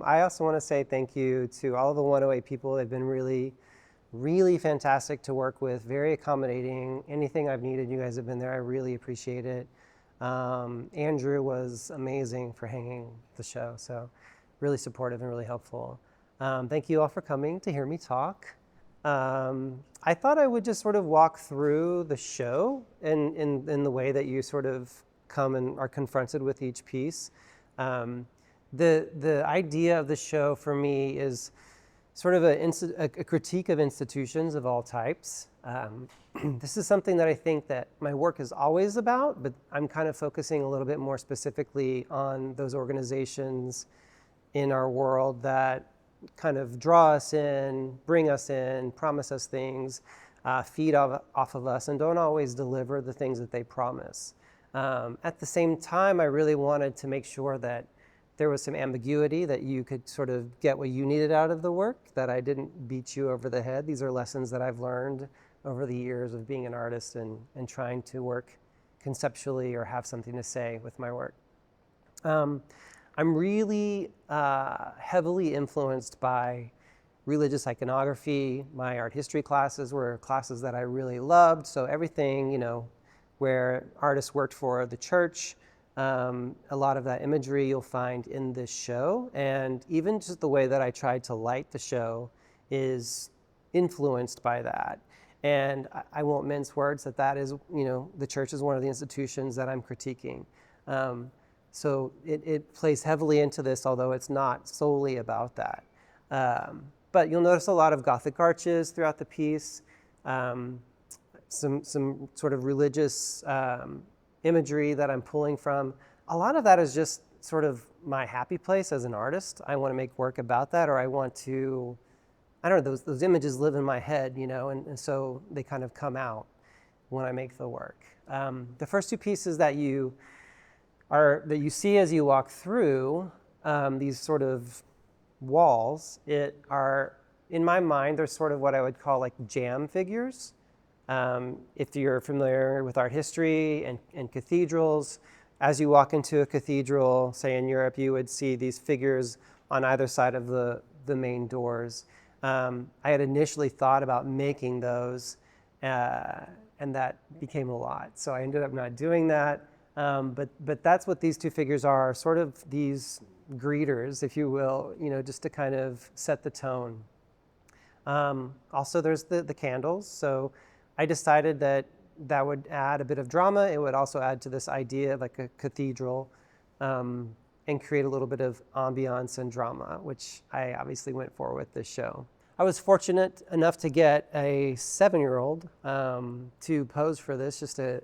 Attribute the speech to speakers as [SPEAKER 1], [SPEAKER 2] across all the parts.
[SPEAKER 1] I also want to say thank you to all of the 108 people. They've been really, really fantastic to work with, very accommodating. Anything I've needed, you guys have been there. I really appreciate it. Andrew was amazing for hanging the show, so really supportive and really helpful. Thank you all for coming to hear me talk. I thought I would just sort of walk through the show in the way that you sort of come and are confronted with each piece. The idea of the show for me is sort of a critique of institutions of all types. This is something that I think that my work is always about, but I'm kind of focusing a little bit more specifically on those organizations in our world that kind of draw us in, bring us in, promise us things, feed off of us, and don't always deliver the things that they promise. At the same time, I really wanted to make sure that there was some ambiguity, that you could sort of get what you needed out of the work, that I didn't beat you over the head. These are lessons that I've learned over the years of being an artist and trying to work conceptually or have something to say with my work. I'm really heavily influenced by religious iconography. My art history classes were classes that I really loved. So everything, where artists worked for the church, a lot of that imagery you'll find in this show. And even just the way that I tried to light the show is influenced by that. And I won't mince words that is, the church is one of the institutions that I'm critiquing. So it plays heavily into this, although it's not solely about that. But you'll notice a lot of Gothic arches throughout the piece, some sort of religious imagery that I'm pulling from. A lot of that is just sort of my happy place as an artist. I want to make work about that, or I want to, I don't know, those images live in my head, and so they kind of come out when I make the work. The first two pieces that you see as you walk through these sort of walls, in my mind, they're sort of what I would call like jam figures. If you're familiar with art history and cathedrals, as you walk into a cathedral, say in Europe, you would see these figures on either side of the main doors. I had initially thought about making those, and that became a lot. So I ended up not doing that. But that's what these two figures are, sort of these greeters, if you will, just to kind of set the tone. Also, there's the candles. So I decided that would add a bit of drama. It would also add to this idea of like a cathedral, and create a little bit of ambiance and drama, which I obviously went for with this show. I was fortunate enough to get a 7-year-old to pose for this, just a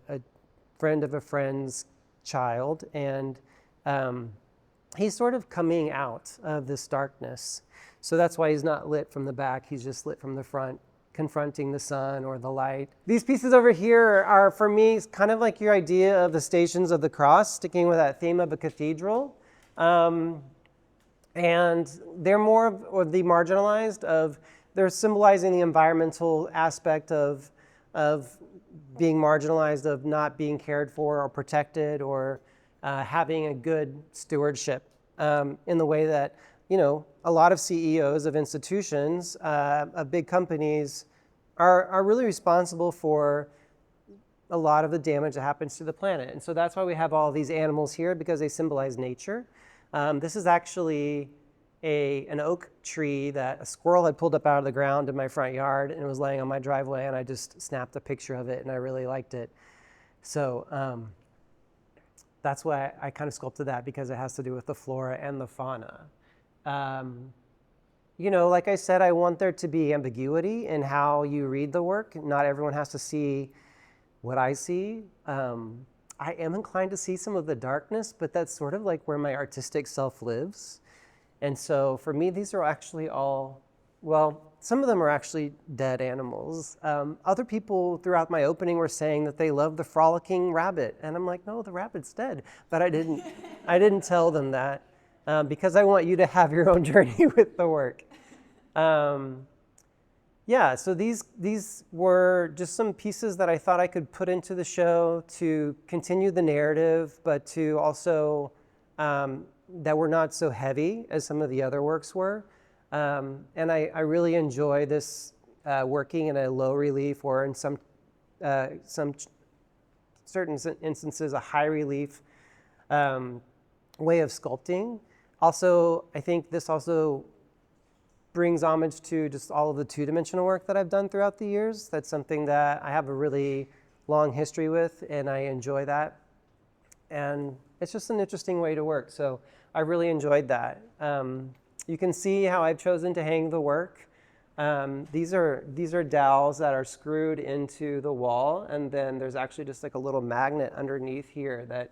[SPEAKER 1] friend of a friend's child, and he's sort of coming out of this darkness. So that's why he's not lit from the back, he's just lit from the front, confronting the sun or the light. These pieces over here are, for me, kind of like your idea of the Stations of the Cross, sticking with that theme of a cathedral. And they're more of the marginalized, they're symbolizing the environmental aspect of being marginalized, of not being cared for or protected, or having a good stewardship, in the way that, a lot of CEOs of institutions, of big companies, are really responsible for a lot of the damage that happens to the planet. And so that's why we have all these animals here, because they symbolize nature. This is actually an oak tree that a squirrel had pulled up out of the ground in my front yard, and it was laying on my driveway, and I just snapped a picture of it, and I really liked it. So that's why I kind of sculpted that, because it has to do with the flora and the fauna. Like I said, I want there to be ambiguity in how you read the work. Not everyone has to see what I see. I am inclined to see some of the darkness, but that's sort of like where my artistic self lives. And so for me, these are actually all, well, some of them are actually dead animals. Other people throughout my opening were saying that they love the frolicking rabbit. And I'm like, no, the rabbit's dead. But I didn't tell them that, because I want you to have your own journey with the work. Yeah, so these were just some pieces that I thought I could put into the show to continue the narrative, but to also that were not so heavy as some of the other works were. And I really enjoy this working in a low relief, or in some certain instances, a high relief way of sculpting. Also, I think this also brings homage to just all of the two-dimensional work that I've done throughout the years. That's something that I have a really long history with, and I enjoy that. And it's just an interesting way to work. So I really enjoyed that. You can see how I've chosen to hang the work. These are dowels that are screwed into the wall, and then there's actually just like a little magnet underneath here that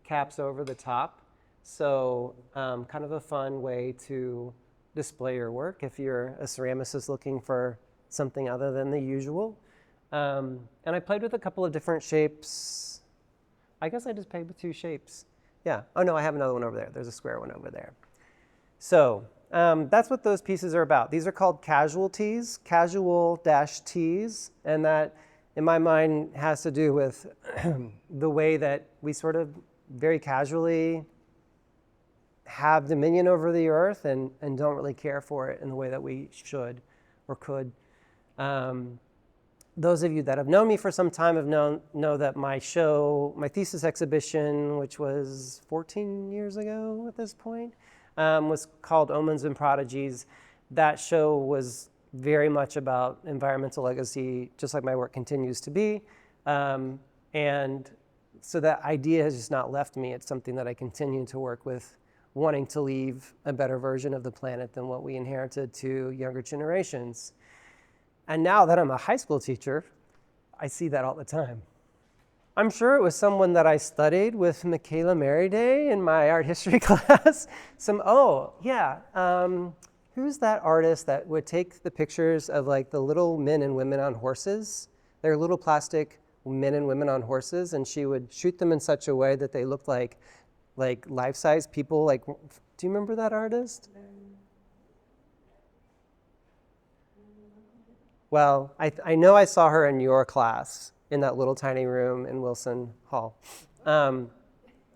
[SPEAKER 1] caps over the top. So kind of a fun way to display your work if you're a ceramicist looking for something other than the usual. And I played with a couple of different shapes. I guess I just played with 2 shapes. Yeah. Oh no, I have another one over there. There's a square one over there. So that's what those pieces are about. These are called casualties, casual-Ts, and that, in my mind, has to do with the way that we sort of very casually have dominion over the earth and don't really care for it in the way that we should or could. Those of you that have known me for some time know that my thesis exhibition, which was 14 years ago at this point, was called Omens and Prodigies. That show was very much about environmental legacy, just like my work continues to be. And so that idea has just not left me. It's something that I continue to work with, wanting to leave a better version of the planet than what we inherited to younger generations. And now that I'm a high school teacher, I see that all the time. I'm sure it was someone that I studied with Michaela Merriday in my art history class. Who's that artist that would take the pictures of like the little men and women on horses? They're little plastic men and women on horses, and she would shoot them in such a way that they looked like life-size people. Like, do you remember that artist? Well, I know I saw her in your class in that little tiny room in Wilson Hall.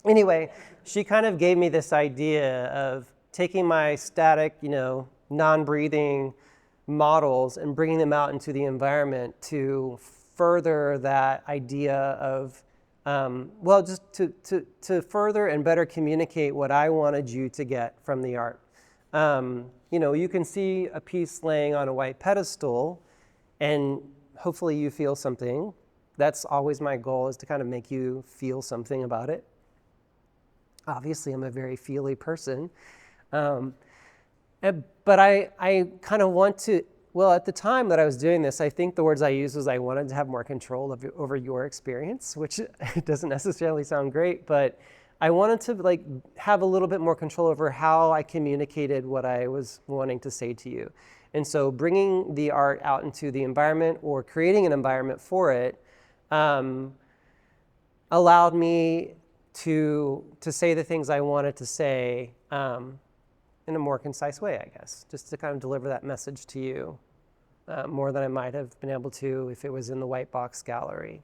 [SPEAKER 1] Anyway, she kind of gave me this idea of taking my static, non-breathing models and bringing them out into the environment to further that idea of, just to further and better communicate what I wanted you to get from the art. You can see a piece laying on a white pedestal, and hopefully you feel something. That's always my goal, is to kind of make you feel something about it. Obviously, I'm a very feely person. But I kind of want to, at the time that I was doing this, I think the words I used was I wanted to have more control over your experience, which doesn't necessarily sound great, but I wanted to have a little bit more control over how I communicated what I was wanting to say to you. And so bringing the art out into the environment, or creating an environment for it, allowed me to say the things I wanted to say in a more concise way, I guess, just to kind of deliver that message to you more than I might have been able to if it was in the white box gallery.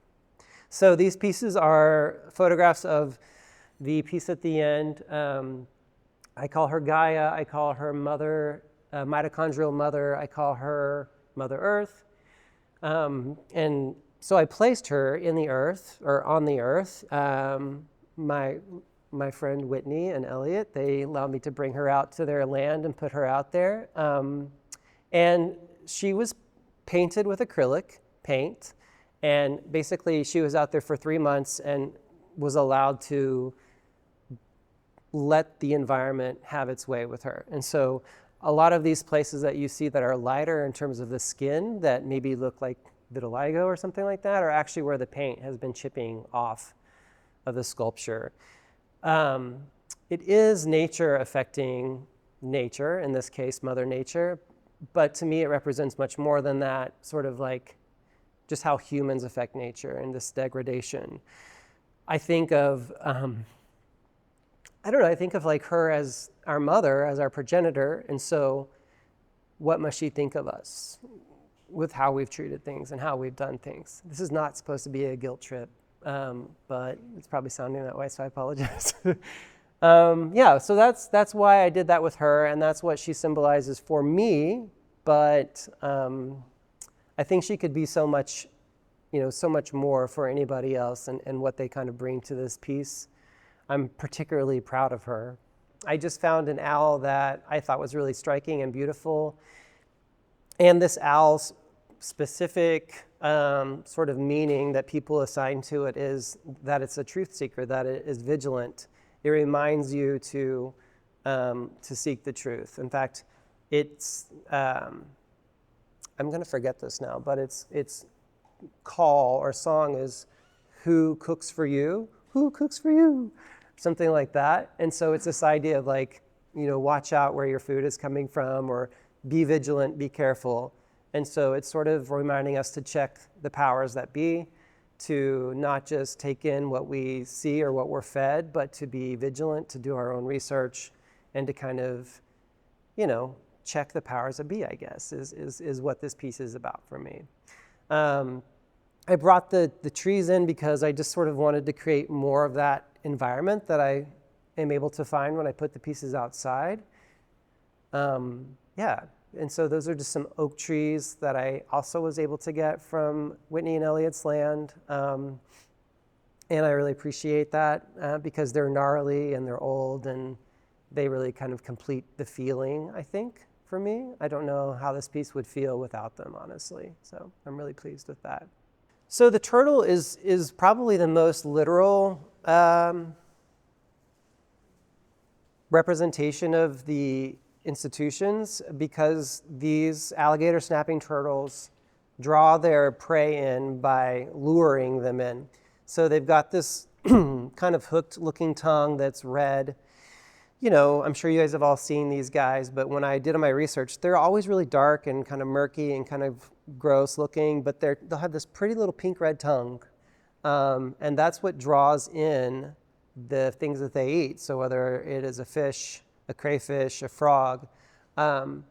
[SPEAKER 1] So these pieces are photographs of the piece at the end. I call her Gaia. I call her mother, mitochondrial mother. I call her Mother Earth. And so I placed her in the earth, or on the earth. My friend Whitney and Elliot, they allowed me to bring her out to their land and put her out there. And she was painted with acrylic paint. And basically she was out there for 3 months and was allowed to let the environment have its way with her. And so a lot of these places that you see that are lighter in terms of the skin, that maybe look like vitiligo or something like that, are actually where the paint has been chipping off of the sculpture. It is nature affecting nature, in this case, Mother Nature, but to me it represents much more than that, sort of like just how humans affect nature and this degradation. I think of, I think of like her as our mother, as our progenitor, and so what must she think of us with how we've treated things and how we've done things? This is not supposed to be a guilt trip, but it's probably sounding that way, so I apologize. Yeah, so that's why I did that with her, and that's what she symbolizes for me. But I think she could be so much, so much more for anybody else, and what they kind of bring to this piece. I'm particularly proud of her. I just found an owl that I thought was really striking and beautiful. And this owl's specific sort of meaning that people assign to it is that it's a truth seeker, that it is vigilant. It reminds you to seek the truth. In fact, it's I'm going to forget this now, but its call or song is "Who cooks for you? Who cooks for you?" Something like that. And so it's this idea of like, watch out where your food is coming from, or be vigilant, be careful. And so it's sort of reminding us to check the powers that be, to not just take in what we see or what we're fed, but to be vigilant, to do our own research, and to kind of, check the powers that be, I guess, is what this piece is about for me. I brought the trees in because I just sort of wanted to create more of that environment that I am able to find when I put the pieces outside. Yeah, and so those are just some oak trees that I also was able to get from Whitney and Elliot's land. And I really appreciate that because they're gnarly and they're old, and they really kind of complete the feeling, I think, for me. I don't know how this piece would feel without them, honestly. So I'm really pleased with that. So the turtle is probably the most literal representation of the institutions, because these alligator snapping turtles draw their prey in by luring them in. So they've got this kind of hooked looking tongue that's red. I'm sure you guys have all seen these guys, but when I did my research, they're always really dark and kind of murky and kind of gross looking, but they'll have this pretty little pink red tongue. And that's what draws in the things that they eat. So whether it is a fish, a crayfish, a frog. And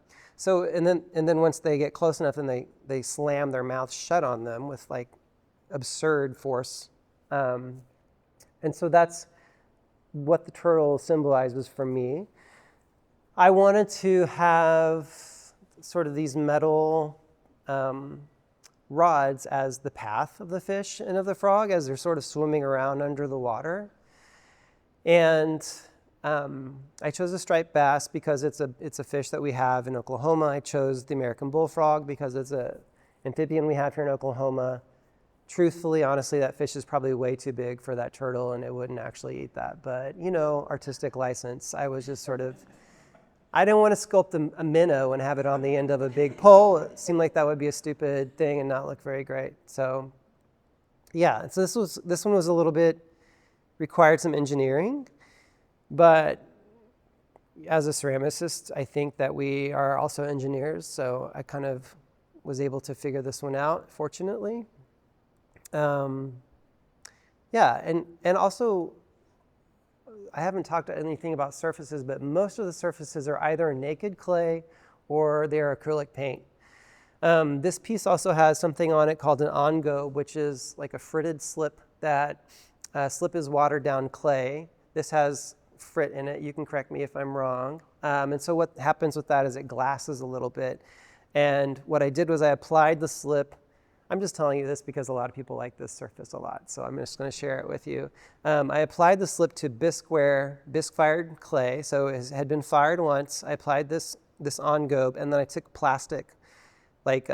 [SPEAKER 1] then once they get close enough, then they slam their mouths shut on them with like absurd force. And so that's what the turtle symbolizes for me. I wanted to have sort of these metal rods as the path of the fish and of the frog as they're sort of swimming around under the water. And I chose a striped bass because it's a fish that we have in Oklahoma. I chose the American bullfrog because it's an amphibian we have here in Oklahoma. Truthfully, honestly, that fish is probably way too big for that turtle, and it wouldn't actually eat that. But, artistic license. I was just sort of, I didn't want to sculpt a minnow and have it on the end of a big pole. It seemed like that would be a stupid thing and not look very great. So, yeah, so this one was a little bit, required some engineering. But as a ceramicist, I think that we are also engineers. So I kind of was able to figure this one out, fortunately. Yeah, and also, I haven't talked anything about surfaces, but most of the surfaces are either naked clay or they're acrylic paint. This piece also has something on it called an ongobe, which is like a fritted slip. That slip is watered down clay. This has frit in it. You can correct me if I'm wrong. And so what happens with that is it glasses a little bit. And what I did was I applied the slip. I'm just telling you this because a lot of people like this surface a lot, so I'm just going to share it with you. I applied the slip to bisque-fired clay, so it had been fired once. I applied this ongobe, and then I took plastic, like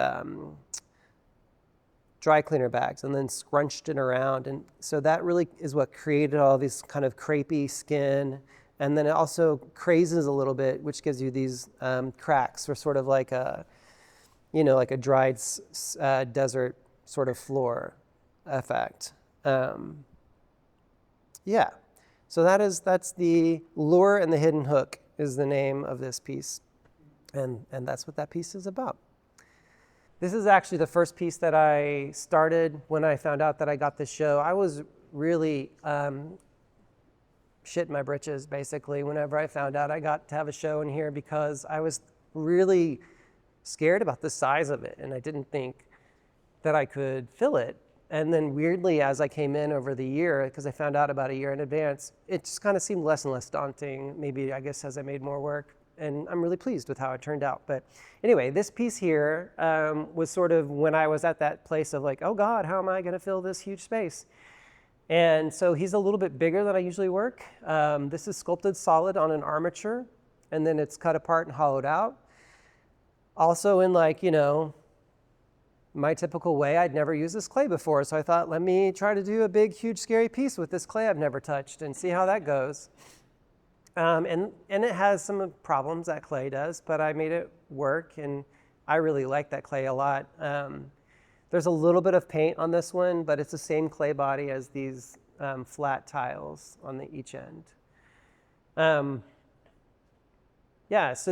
[SPEAKER 1] dry cleaner bags, and then scrunched it around. And so that really is what created all these kind of crepey skin. And then it also crazes a little bit, which gives you these cracks, or sort of like a dried desert sort of floor effect. Yeah, so that's the lure and the hidden hook is the name of this piece. And that's what that piece is about. This is actually the first piece that I started when I found out that I got this show. I was really shit my britches, basically, whenever I found out I got to have a show in here, because I was really scared about the size of it, and I didn't think that I could fill it. And then weirdly, as I came in over the year, because I found out about a year in advance, it just kind of seemed less and less daunting, maybe I guess as I made more work. And I'm really pleased with how it turned out. But anyway, this piece here was sort of when I was at that place of like, oh God, how am I going to fill this huge space? And so he's a little bit bigger than I usually work. This is sculpted solid on an armature, and then it's cut apart and hollowed out. Also in like, my typical way, I'd never used this clay before, so I thought, let me try to do a big, huge, scary piece with this clay I've never touched and see how that goes. And it has some problems, that clay does, but I made it work, and I really like that clay a lot. There's a little bit of paint on this one, but it's the same clay body as these flat tiles on each end. So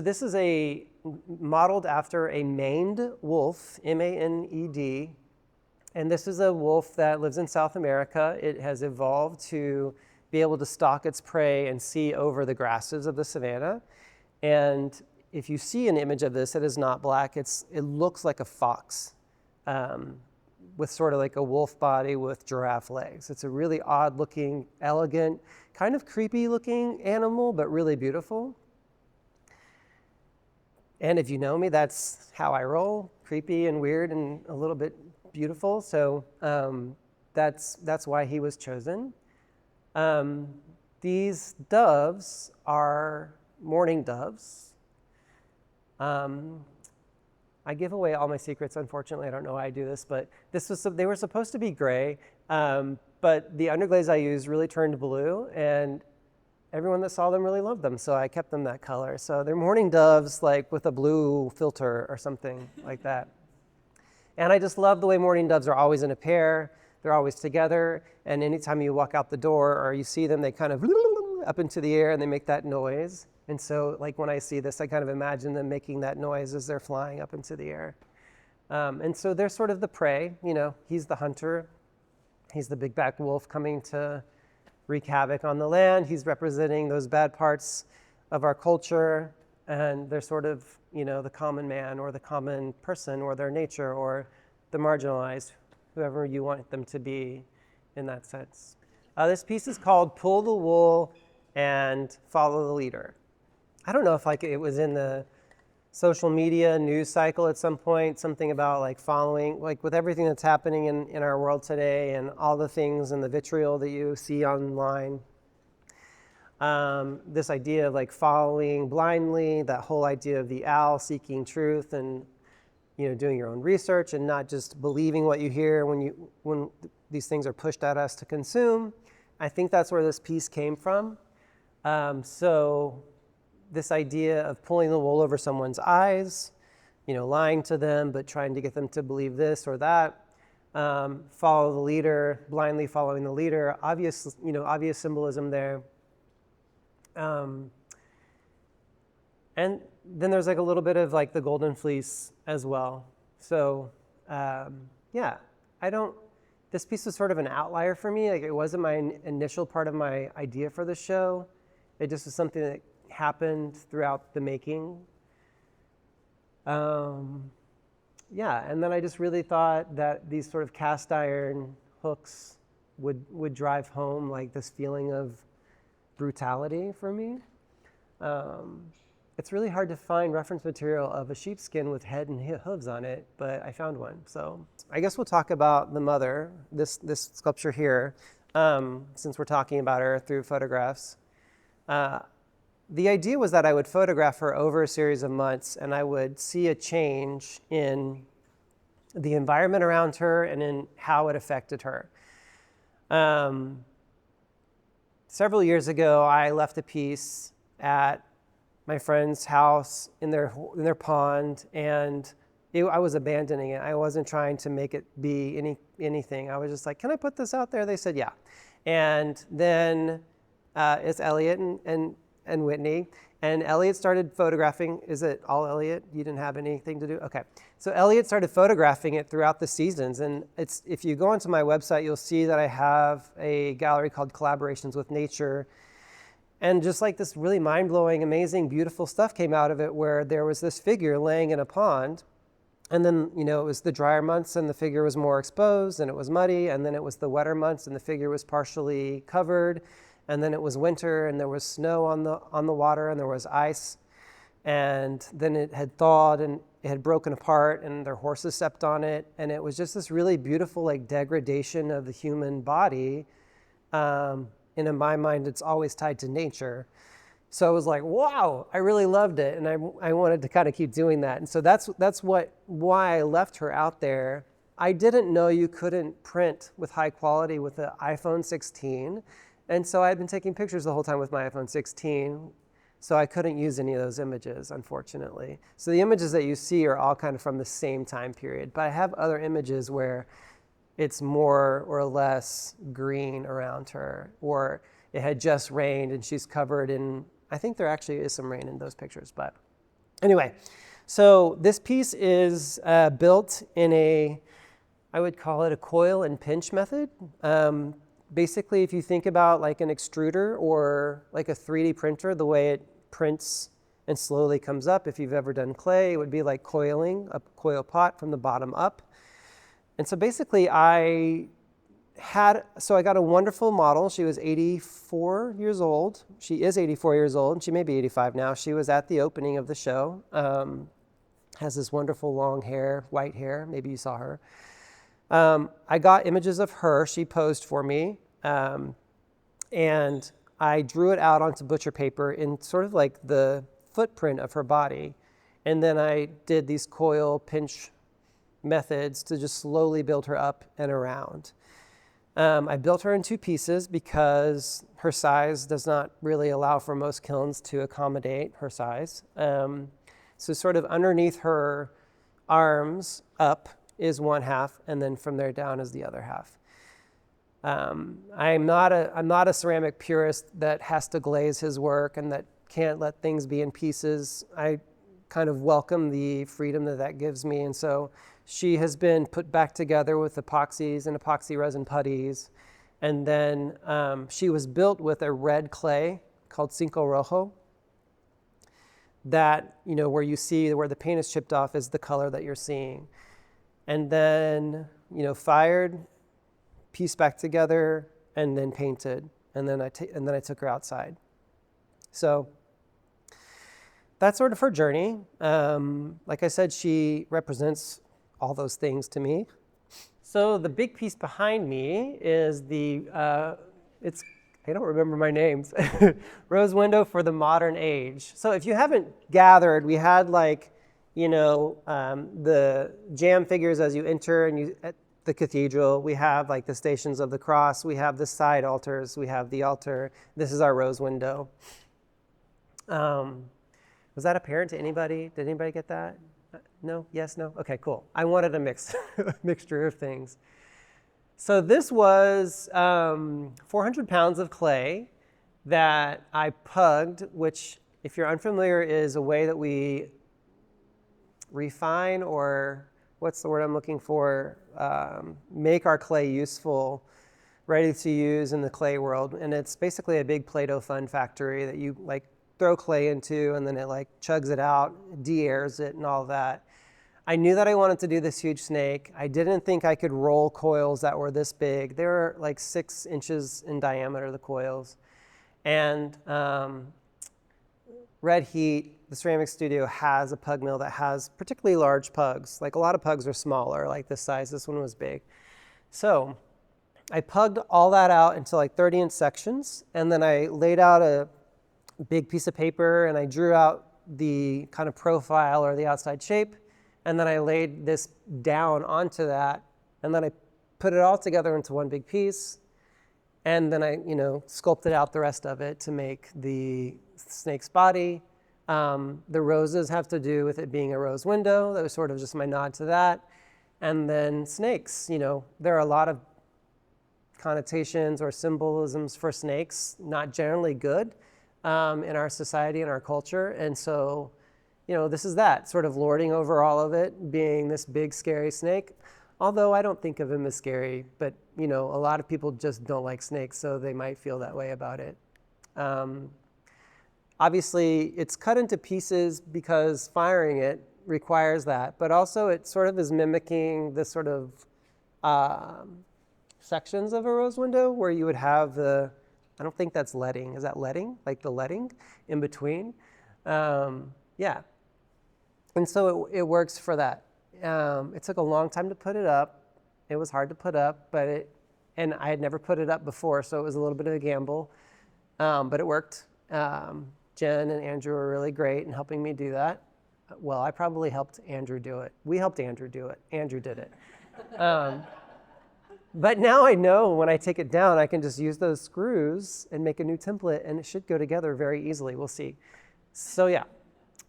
[SPEAKER 1] this is modeled after a maned wolf, M-A-N-E-D, and this is a wolf that lives in South America. It has evolved to be able to stalk its prey and see over the grasses of the savanna. And if you see an image of this, it is not black. It looks like a fox with sort of like a wolf body with giraffe legs. It's a really odd looking, elegant, kind of creepy looking animal, but really beautiful. And if you know me, that's how I roll, creepy and weird and a little bit beautiful. So that's why he was chosen. These doves are mourning doves. I give away all my secrets, unfortunately. I don't know why I do this, but they were supposed to be gray, but the underglaze I used really turned blue, and everyone that saw them really loved them, so I kept them that color. So they're mourning doves, like with a blue filter or something like that. And I just love the way mourning doves are always in a pair. They're always together, and anytime you walk out the door or you see them, they kind of up into the air and they make that noise. And so like when I see this, I kind of imagine them making that noise as they're flying up into the air. And so they're sort of the prey, he's the hunter. He's the big back wolf coming to wreak havoc on the land. He's representing those bad parts of our culture, and they're sort of, the common man or the common person or their nature or the marginalized, whoever you want them to be in that sense. This piece is called Pull the Wool and Follow the Leader. I don't know if it was in the social media news cycle at some point, something about following, with everything that's happening in our world today and all the things and the vitriol that you see online. This idea of following blindly, that whole idea of the owl seeking truth and doing your own research and not just believing what you hear when these things are pushed at us to consume. I think that's where this piece came from. So this idea of pulling the wool over someone's eyes, lying to them, but trying to get them to believe this or that, follow the leader, blindly following the leader, obvious symbolism there. And then there's a little bit of the golden fleece as well. So this piece was sort of an outlier for me. It wasn't my initial part of my idea for the show. It just was something that happened throughout the making. And then I just really thought that these sort of cast iron hooks would drive home this feeling of brutality for me. It's really hard to find reference material of a sheepskin with head and hooves on it, but I found one. So I guess we'll talk about the mother, this sculpture here, since we're talking about her through photographs. The idea was that I would photograph her over a series of months, and I would see a change in the environment around her and in how it affected her. Several years ago, I left a piece at my friend's house in their pond, and I was abandoning it. I wasn't trying to make it be anything. I was just like, can I put this out there? They said, yeah. And then it's Elliot and Whitney. And Elliot started photographing. Is it all Elliot? You didn't have anything to do? Okay. So Elliot started photographing it throughout the seasons. And if you go onto my website, you'll see that I have a gallery called Collaborations with Nature. And just this really mind-blowing, amazing, beautiful stuff came out of it, where there was this figure laying in a pond And then, it was the drier months and the figure was more exposed and it was muddy. And then it was the wetter months and the figure was partially covered. And then it was winter and there was snow on the water and there was ice. And then it had thawed and it had broken apart and their horses stepped on it. And it was just this really beautiful like degradation of the human body. And in my mind, it's always tied to nature. So I was like, wow, I really loved it. And I wanted to kind of keep doing that. And so that's why I left her out there. I didn't know you couldn't print with high quality with the iPhone 16. And so I'd been taking pictures the whole time with my iPhone 16. So I couldn't use any of those images, unfortunately. So the images that you see are all kind of from the same time period. But I have other images where it's more or less green around her, or it had just rained and she's covered in, I think there actually is some rain in those pictures. But anyway, so this piece is built in I would call it a coil and pinch method. Basically, if you think about like an extruder or like a 3D printer, the way it prints and slowly comes up, if you've ever done clay, it would be like coiling a coil pot from the bottom up. And so basically I got a wonderful model. She was 84 years old. She is 84 years old, and she may be 85 now. She was at the opening of the show. Has this wonderful long hair, white hair. Maybe you saw her. I got images of her. She posed for me. And I drew it out onto butcher paper in sort of like the footprint of her body. And then I did these coil pinch methods to just slowly build her up and around. I built her in 2 pieces because her size does not really allow for most kilns to accommodate her size. So sort of underneath her arms up is one half, and then from there down is the other half. I'm not a ceramic purist that has to glaze his work and that can't let things be in pieces. I kind of welcome the freedom that gives me, and so she has been put back together with epoxies and epoxy resin putties. And then she was built with a red clay called Cinco Rojo that, where you see where the paint is chipped off is the color that you're seeing. And then, fired, pieced back together, and then painted. And then I took her outside. So that's sort of her journey. Like I said, she represents all those things to me. So the big piece behind me is I don't remember my names, Rose Window for the Modern Age. So if you haven't gathered, we had the jam figures as you enter and at the cathedral. We have like the Stations of the Cross. We have the side altars. We have the altar. This is our rose window. Was that apparent to anybody? Did anybody get that? No? Yes? No? Okay, cool. I wanted a mixture of things. So this was 400 pounds of clay that I pugged, which, if you're unfamiliar, is a way that we refine, or what's the word I'm looking for, make our clay useful, ready to use in the clay world. And it's basically a big Play-Doh fun factory that you throw clay into, and then it chugs it out, de-airs it and all that. I knew that I wanted to do this huge snake. I didn't think I could roll coils that were this big. They were 6 inches in diameter, the coils. And Red Heat, the ceramic studio, has a pug mill that has particularly large pugs. A lot of pugs are smaller, like this size. This one was big. So I pugged all that out into 30-inch sections, and then I laid out a big piece of paper and I drew out the kind of profile or the outside shape. And then I laid this down onto that, and then I put it all together into one big piece. And then I, sculpted out the rest of it to make the snake's body. The roses have to do with it being a rose window. That was sort of just my nod to that. And then snakes, there are a lot of connotations or symbolisms for snakes, not generally good in our society and our culture. And so, this is that, sort of lording over all of it, being this big, scary snake. Although I don't think of him as scary, but, a lot of people just don't like snakes, so they might feel that way about it. Obviously, it's cut into pieces because firing it requires that, but also it sort of is mimicking the sort of sections of a rose window where you would have I don't think that's leading. Is that leading? Like the leading in between? Yeah. And so it works for that. It took a long time to put it up. It was hard to put up, and I had never put it up before, so it was a little bit of a gamble, but it worked. Jen and Andrew were really great in helping me do that. Well, I probably helped Andrew do it. We helped Andrew do it. Andrew did it. But now I know when I take it down, I can just use those screws and make a new template, and it should go together very easily. We'll see. So yeah.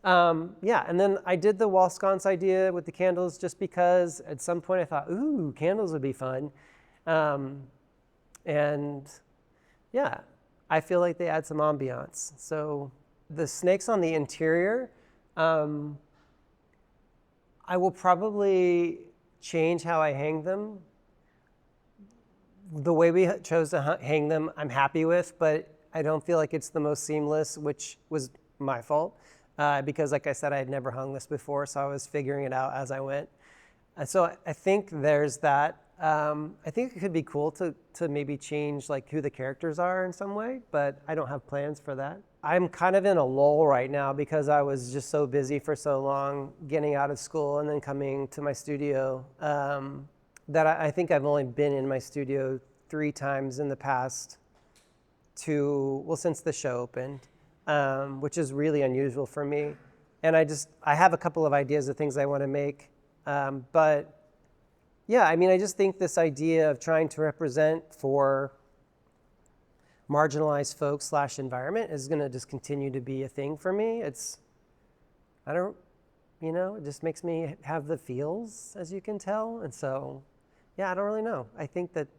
[SPEAKER 1] And then I did the wall sconce idea with the candles just because at some point I thought, ooh, candles would be fun. And yeah, I feel like they add some ambiance. So the snakes on the interior, I will probably change how I hang them. The way we chose to hang them, I'm happy with, but I don't feel like it's the most seamless, which was my fault. Because like I said, I had never hung this before, so I was figuring it out as I went. And so I think there's that. I think it could be cool to maybe change like who the characters are in some way, but I don't have plans for that. I'm kind of in a lull right now because I was just so busy for so long getting out of school and then coming to my studio that I think I've only been in my studio 3 times in the past since the show opened. Which is really unusual for me. And I have a couple of ideas of things I want to make. But yeah, I mean, I just think this idea of trying to represent for marginalized folks / environment is going to just continue to be a thing for me. It just makes me have the feels, as you can tell. And so, yeah, I don't really know. I think that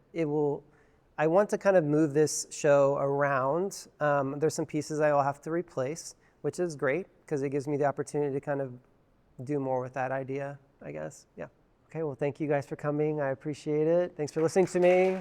[SPEAKER 1] I want to kind of move this show around. There's some pieces I will have to replace, which is great because it gives me the opportunity to kind of do more with that idea, I guess. Yeah. Okay, well, thank you guys for coming. I appreciate it. Thanks for listening to me.